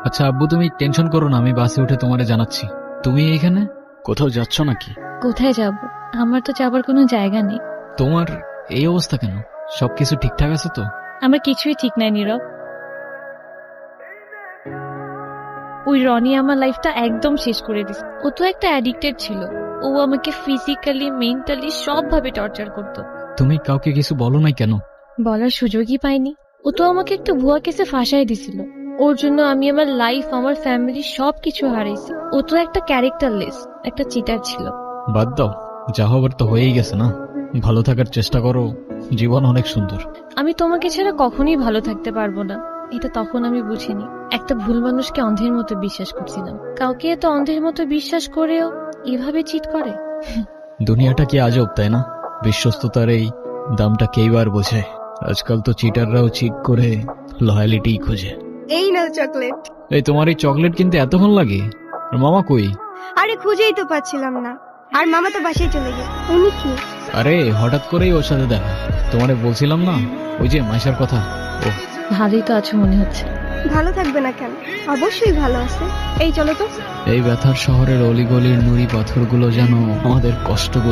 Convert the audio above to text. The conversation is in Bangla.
আচ্ছা আব্বু, তুমি টেনশন করো না, আমি বাসে উঠে তোমারে জানাচ্ছি। তুমি এইখানে কোথাও যাচ্ছ নাকি? কোথায় যাব? আমার তো যাবার কোনো জায়গা নেই। তোমার এই অবস্থা কেন? সবকিছু ঠিকঠাক আছে তো? আমার কিছুই ঠিক নাই নীরব। ওই রনি আমার লাইফটা একদম শেষ করে দিছে। ও তো একটা অ্যাডিক্টেড ছিল। ও আমাকে ফিজিক্যালি মেন্টালি সবভাবে টর্চার করতো। তুমি কাউকে কিছু বলো নাই কেন? বলার সুযোগই পাইনি। ও তো আমাকে একটা ভুয়া কেসে ফাঁসাই দিছিল। ওর জন্য আমি আমার লাইফ, আমার ফ্যামিলি সবকিছু হারাইছি। ও তো একটা ক্যারেক্টারলেস, একটা চিটার ছিল। বাদ দাও, যা হবার তো হয়েই গেছে না। ভালো থাকার চেষ্টা করো, জীবন অনেক সুন্দর। আমি তোমাকে ছাড়া কখনোই ভালো থাকতে পারবো না, এটা তখন আমি বুঝিনি। একটা ভুল মানুষকে অন্ধের মতো বিশ্বাস করছিলাম। কাউকে এত অন্ধের মতো বিশ্বাস করেও এভাবে চিট করে। দুনিয়াটা কি আজব, তাই না? বিশ্বস্ততার এই দামটা কেইবার বোঝে। আজকাল তো চিটাররাও চিট করে লয়ালিটি খোঁজে। এই নাও চকলেট। এই তোমার এই চকলেট কিনতে এতক্ষণ লাগে? আর মামা কই? আরে খুঁজেই তো পাচ্ছিলাম না। আর মামা তো বাসায় চলে গেছে। উনি কি? আরে হঠাৎ করেই ওর সাথে দেখা। তোমারে বলছিলাম না, ওই যে মাইশার কথা। ও ভালোই তো আছো মনে হচ্ছে। ভালো থাকবে না কেন? অবশ্যই ভালো আছে। এই চলো তো। এই ব্যথার শহরের অলিগলির নুড়ি পাথরগুলো যেন আমাদের কষ্টগুলো